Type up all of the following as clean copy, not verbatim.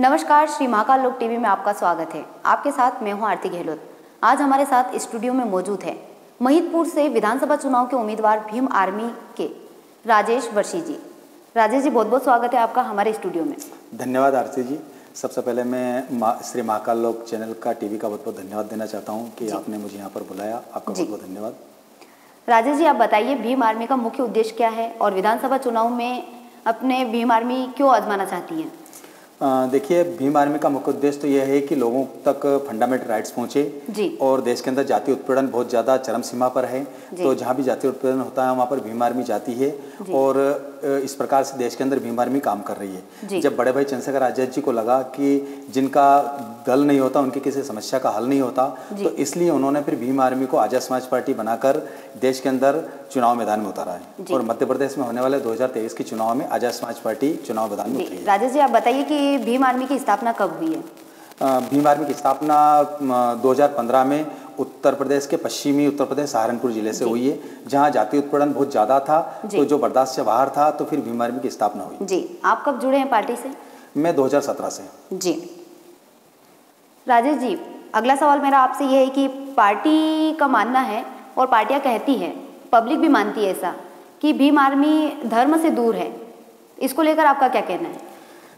नमस्कार, श्री महाकाल लोक टीवी में आपका स्वागत है। आपके साथ मैं हूं आरती गहलोत। आज हमारे साथ स्टूडियो में मौजूद है महिदपुर से विधानसभा चुनाव के उम्मीदवार भीम आर्मी के राजेश वर्षी जी। राजेश जी, बहुत बहुत स्वागत है आपका हमारे स्टूडियो में। धन्यवाद आरती जी। सबसे पहले मैं श्री महाकाल लोक चैनल का टीवी का बहुत बहुत धन्यवाद देना चाहता हूँ कि आपने मुझे यहाँ पर बुलाया। आपका बहुत बहुत धन्यवाद। राजेश जी, आप बताइए भीम आर्मी का मुख्य उद्देश्य क्या है और विधानसभा चुनाव में अपने भीम आर्मी क्यों आजमाना चाहती है? देखिए, भीम आर्मी का मुख्य उद्देश्य तो यह है कि लोगों तक फंडामेंटल राइट्स पहुँचे और देश के अंदर जातीय उत्पीड़न बहुत ज़्यादा चरम सीमा पर है। तो जहाँ भी जातीय उत्पीड़न होता है वहाँ पर भीम आर्मी जाती है और इस प्रकार से देश के अंदर भीम आर्मी काम कर रही है। जब बड़े भाई चंद्रशेखर आजाद जी को लगा कि जिनका दल नहीं होता उनकी किसी समस्या का हल नहीं होता, तो इसलिए उन्होंने फिर भीम आर्मी को आजाद समाज पार्टी बनाकर देश के अंदर चुनाव मैदान में उतारा है और मध्य प्रदेश में होने वाले 2023 के चुनाव में आजाद समाज पार्टी चुनाव मैदान में उतरी है। राजेश जी, आप बताइए कि भीम आर्मी की स्थापना कब हुई है? भीम आर्मी की स्थापना 2015 में उत्तर प्रदेश के पश्चिमी उत्तर प्रदेश सहारनपुर जिले से हुई है, जहां जातीय उत्पीड़न बहुत ज़्यादा था, तो जो बर्दाश्त से बाहर था, तो फिर भीम आर्मी की स्थापना हुई। जी, आप कब जुड़े हैं पार्टी से? मैं 2017 से। जी राजेश जी, अगला सवाल मेरा आपसे ये है कि पार्टी का मानना है और पार्टियां कहती है, पब्लिक भी मानती है ऐसा, कि भीम आर्मी धर्म से दूर है। इसको लेकर आपका क्या कहना है?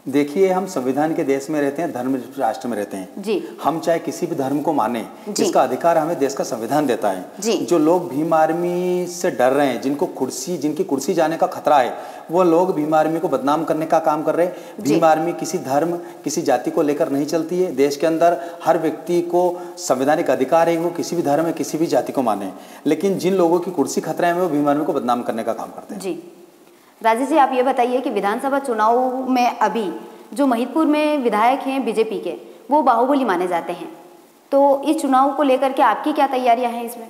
देखिए, हम संविधान के देश में रहते हैं, धर्म राष्ट्र में रहते हैं जी। हम चाहे किसी भी धर्म को माने, इसका अधिकार हमें देश का संविधान देता है जी। जो लोग भीम आर्मी से डर रहे हैं, जिनकी कुर्सी जाने का खतरा है, वो लोग भीम आर्मी को बदनाम करने का काम कर रहे हैं। भीम आर्मी किसी धर्म किसी जाति को लेकर नहीं चलती है। देश के अंदर हर व्यक्ति को संवैधानिक अधिकार है वो किसी भी धर्म किसी भी जाति को माने, लेकिन जिन लोगों की कुर्सी खतरा है वो भीम आर्मी को बदनाम करने का काम करते हैं जी। राजेश जी, आप ये बताइए कि विधानसभा चुनाव में अभी जो महिदपुर में विधायक हैं बीजेपी के, वो बाहुबली माने जाते हैं, तो इस चुनाव को लेकर के आपकी क्या तैयारियां हैं इसमें?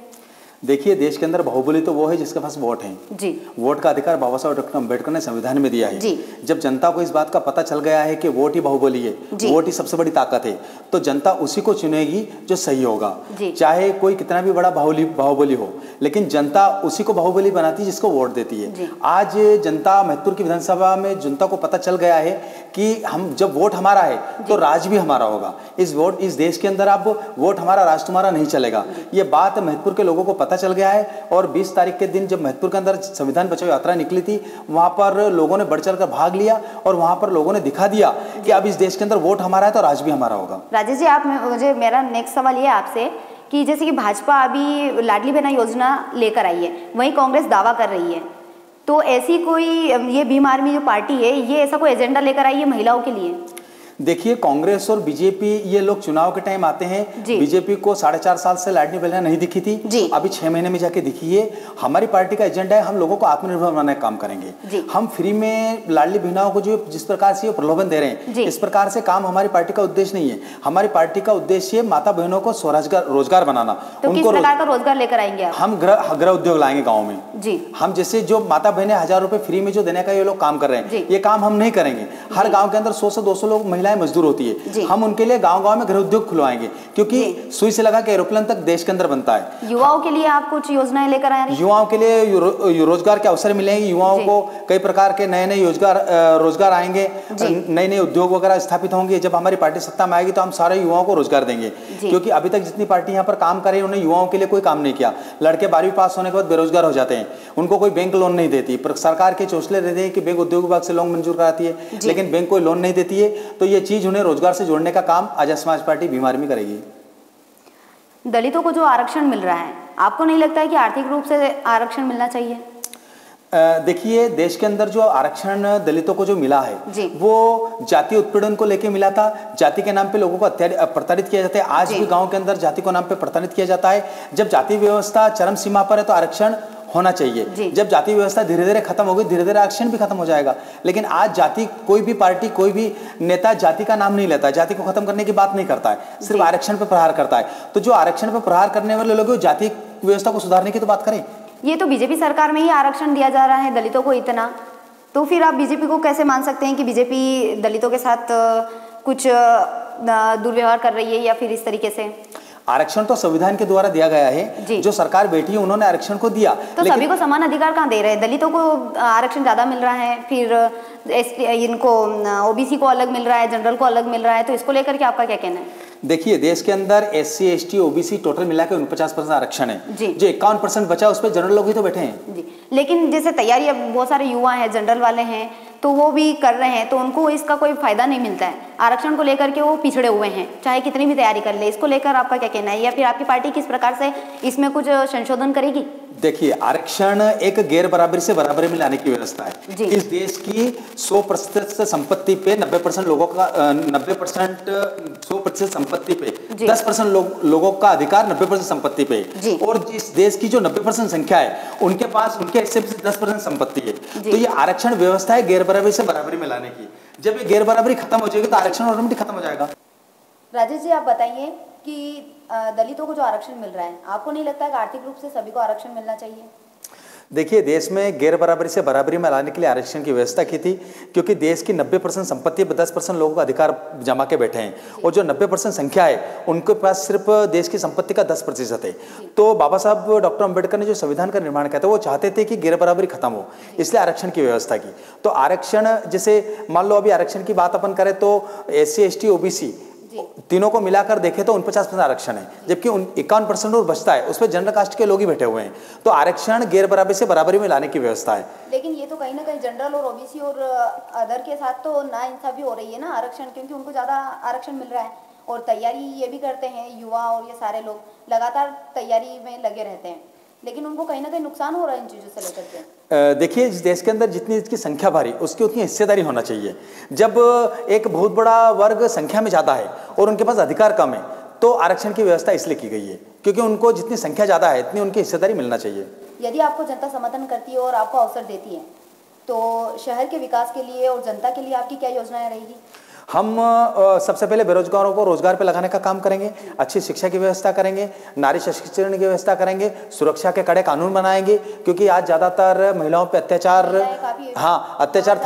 देखिए, देश के अंदर बाहुबली तो वो है जिसके पास वोट है जी। वोट का अधिकार बाबा साहब डॉक्टर अम्बेडकर ने संविधान में दिया है जी। जब जनता को इस बात का पता चल गया है कि वोट ही बाहुबली है, वोट ही सबसे बड़ी ताकत है, तो जनता उसी को चुनेगी जो सही होगा। चाहे कोई कितना भी बड़ा बाहुबली हो, लेकिन जनता उसी को बाहुबली बनाती है जिसको वोट देती है। आज जनता महिदपुर की विधानसभा में जनता को पता चल गया है कि हम जब वोट हमारा है तो राज भी हमारा होगा। इस देश के अंदर अब वोट हमारा राज तुम्हारा नहीं चलेगा। ये बात महिदपुर के लोगों को पता चल गया है और 20 तारीख के दिन जब महिदपुर के अंदर संविधान बचाओ यात्रा निकली थी, वहां पर लोगों ने बढ़ चढ़कर भाग लिया और वहां पर लोगों ने दिखा दिया कि अब इस देश के अंदर वोट हमारा है तो राज भी हमारा होगा। राजेश जी, मेरा नेक्स्ट सवाल ये है आपसे कि जैसे कि भाजपा अभी लाडली बहना योजना लेकर आई है, वहीं कांग्रेस दावा कर रही है, तो ऐसी कोई ये भीम आर्मी जो पार्टी है, ये ऐसा कोई एजेंडा लेकर आई है महिलाओं के लिए? देखिए, कांग्रेस और बीजेपी ये लोग चुनाव के टाइम आते हैं। बीजेपी को 4.5 साल से लाडली बहना नहीं दिखी थी, अभी 6 महीने में जाके दिखी है। हमारी पार्टी का एजेंडा है, हम लोगों को आत्मनिर्भर बनाने का काम करेंगे। हम फ्री में लाडली बहनाओं को जो जिस प्रकार से प्रलोभन दे रहे हैं, इस प्रकार से काम हमारी पार्टी का उद्देश्य नहीं है। हमारी पार्टी का उद्देश्य है माता बहनों को स्वरोजगार रोजगार बनाना। तो किस प्रकार का रोजगार लेकर आएंगे आप? हम गृह उद्योग लाएंगे गाँव में जी। हम जैसे जो माता बहनें 1000 रुपए फ्री में जो देने का ये लोग काम कर रहे हैं, ये काम हम नहीं करेंगे। हर गाँव के अंदर 100 से 200 लोग महिलाएं मजदूर होती है, हम उनके लिए गांव-गांव में गृह उद्योग खुलवाएंगे, क्योंकि सुई से लगा के एरोप्लेन तक देश के अंदर बनता है। युवाओं के लिए आप कुछ योजनाएं लेकर आए हैं? युवाओं के लिए रोजगार के अवसर मिलेंगे। युवाओं को कई प्रकार के नए-नए रोजगार आएंगे, नए-नए उद्योग वगैरह स्थापित होंगे। जब हमारी पार्टी सत्ता में आएगी तो हम सारे युवाओं को रोजगार देंगे, क्योंकि अभी तक जितनी पार्टी यहाँ पर काम कर रही है उन्होंने युवाओं के लिए कोई काम नहीं किया। लड़के 12वीं पास होने के बाद बेरोजगार हो जाते हैं, उनको कोई बैंक लोन नहीं देती। सरकार के चौसले रहते हैं कि बैंक उद्योग विभाग से लोन मंजूर कराती है, लेकिन बैंक कोई लोन नहीं देती है। तो ये चीज उन्हें रोजगार से जोड़ने का काम आजाद समाज पार्टी भीम आर्मी करेगी। दलितों को जो आरक्षण मिल रहा है, आपको नहीं लगता है कि आर्थिक रूप से आरक्षण मिलना चाहिए? देखिए, देश के अंदर जो आरक्षण दलितों को जो मिला है वो जातीय उत्पीड़न को लेके मिला था। जाति के नाम पे लोगों को प्रताड़ित किया जाता है। आज भी गांव के अंदर जाति को नाम पे प्रताड़ित किया जाता है। जब जाति व्यवस्था चरम सीमा पर है तो आरक्षण होना चाहिए। जब जाति व्यवस्था धीरे धीरे खत्म होगी, धीरे धीरे आरक्षण भी खत्म हो जाएगा। लेकिन आज जाति, कोई भी पार्टी, कोई भी नेता जाति का नाम नहीं लेता है, जाति को खत्म करने की बात नहीं करता है, सिर्फ आरक्षण पर प्रहार करता है। तो जो आरक्षण पर प्रहार करने वाले लोग जाति व्यवस्था को सुधारने की तो बात करें। ये तो बीजेपी सरकार में ही आरक्षण दिया जा रहा है दलितों को इतना, तो फिर आप बीजेपी को कैसे मान सकते हैं कि बीजेपी दलितों के साथ कुछ दुर्व्यवहार कर रही है या फिर इस तरीके से? आरक्षण तो संविधान के द्वारा दिया गया है, जो सरकार बैठी है उन्होंने आरक्षण को दिया, तो सभी को समान अधिकार कहाँ दे रहे हैं? दलितों को आरक्षण ज्यादा मिल रहा है, फिर इनको ओबीसी को अलग मिल रहा है, जनरल को अलग मिल रहा है, तो इसको लेकर के आपका क्या कहना है? देखिए, देश के अंदर SC ST OBC टोटल मिला के 49% आरक्षण है, जो 51% बचा उस पर जनरल लोग ही तो बैठे हैं जी। लेकिन जैसे तैयारी, अब बहुत सारे युवा हैं, जनरल वाले हैं, तो वो भी कर रहे हैं, तो उनको इसका कोई फायदा नहीं मिलता है। आरक्षण को लेकर के वो पिछड़े हुए हैं, चाहे कितनी भी तैयारी कर ले। इसको लेकर आपका क्या कहना है, या फिर आपकी पार्टी किस प्रकार से इसमें कुछ संशोधन करेगी? देखिए, आरक्षण एक गैर बराबरी से बराबरी में लाने की व्यवस्था है। इस देश की 100% संपत्ति पे 90% लोगों का 100% संपत्ति पे 10% लोगों का अधिकार 90% संपत्ति पे, और इस देश की जो 90% संख्या है उनके पास उनके हिस्से से 10% संपत्ति है। तो ये आरक्षण व्यवस्था है गैर बराबरी से बराबरी में लाने की। जब ये गैर बराबरी खत्म हो जाएगी तो आरक्षण ऑटोमेटिक खत्म हो जाएगा। राजेश जी, आप बताइए कि दलितों को जो आरक्षण मिल रहा है, आपको नहीं लगता कि आर्थिक रूप से सभी को आरक्षण मिलना चाहिए? देखिए, देश में गैर बराबरी से बराबरी में लाने के लिए आरक्षण की व्यवस्था की थी, क्योंकि देश की 90% संपत्ति पर 10% लोगों का अधिकार जमा के बैठे हैं, और जो 90% संख्या है उनके पास सिर्फ देश की संपत्ति का 10% है। तो बाबा साहब डॉक्टर अंबेडकर ने जो संविधान का निर्माण किया था वो चाहते थे कि गैर बराबरी खत्म हो, इसलिए आरक्षण की व्यवस्था की। तो आरक्षण, जैसे मान लो अभी आरक्षण की बात अपन करें तो SC ST OBC तीनों को मिलाकर देखें तो 49% आरक्षण है, जबकि 51% और बचता है उसमें जनरल कास्ट के लोग ही बैठे हुए हैं। तो आरक्षण गैर बराबरी से बराबरी में लाने की व्यवस्था है। लेकिन ये तो कहीं ना कहीं जनरल और ओबीसी और अदर के साथ तो नाइंसाफी हो रही है ना आरक्षण, क्योंकि उनको ज्यादा आरक्षण मिल रहा है, और तैयारी ये भी करते हैं युवा और ये सारे लोग लगातार तैयारी में लगे रहते हैं, लेकिन उनको कहीं ना कहीं नुकसान हो रहा है इन चीज़ों से लेकर के। देखिए, इस देश के अंदर जितनी इसकी संख्या भारी उसकी उतनी हिस्सेदारी होना चाहिए। जब एक बहुत बड़ा वर्ग संख्या में ज़्यादा है और उनके पास अधिकार कम है तो आरक्षण की व्यवस्था इसलिए की गई है, क्योंकि उनको जितनी संख्या ज़्यादा है इतनी उनकी हिस्सेदारी मिलना चाहिए। यदि आपको जनता समर्थन करती है और आपको अवसर देती है तो शहर के विकास के लिए और जनता के लिए आपकी क्या योजनाएं रहेगी? हम सबसे पहले बेरोजगारों को रोजगार पे लगाने का काम करेंगे, अच्छी शिक्षा की व्यवस्था करेंगे, नारी सशक्तिकरण की व्यवस्था करेंगे, सुरक्षा के कड़े कानून बनाएंगे, क्योंकि आज ज़्यादातर महिलाओं पे अत्याचार, अत्याचार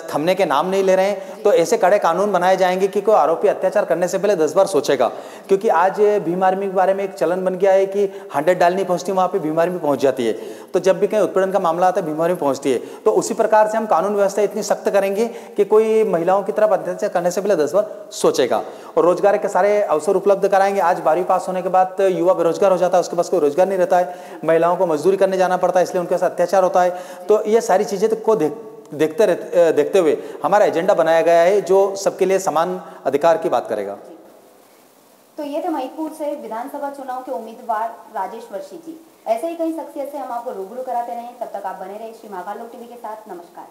थमने के नाम नहीं ले रहे हैं। तो ऐसे कड़े कानून बनाए जाएंगे कि कोई आरोपी अत्याचार करने से पहले 10 बार सोचेगा, क्योंकि आज भीम आर्मी के बारे में एक चलन बन गया है कि 100 डालनी पहुंचती वहाँ पे भीम आर्मी पहुंच जाती है। तो जब भी कहीं उत्पीड़न का मामला आता है भीम आर्मी पहुंचती है। तो उसी प्रकार से हम कानून व्यवस्था इतनी सख्त करेंगे कि कोई महिलाओं की तरफ अत्याचार करने से पहले 10 बार सोचेगा, और रोजगार के सारे अवसर उपलब्ध कराएंगे। आज 12वीं पास होने के बाद युवा बेरोजगार हो जाता है, उसके पास कोई रोजगार नहीं रहता है, महिलाओं को मजदूरी करने जाना पड़ता है, इसलिए उनके साथ अत्याचार होता है। तो ये सारी चीज़ें को देखते हुए हमारा एजेंडा बनाया गया है जो सबके लिए समान अधिकार की बात करेगा। तो ये थे महिदपुर से विधानसभा चुनाव के उम्मीदवार राजेश वर्षी जी। ऐसे ही कई शख्सियत से हम आपको रूबरू कराते रहे। तब तक आप बने रहे श्री महाकाल लोक टीवी के साथ। नमस्कार।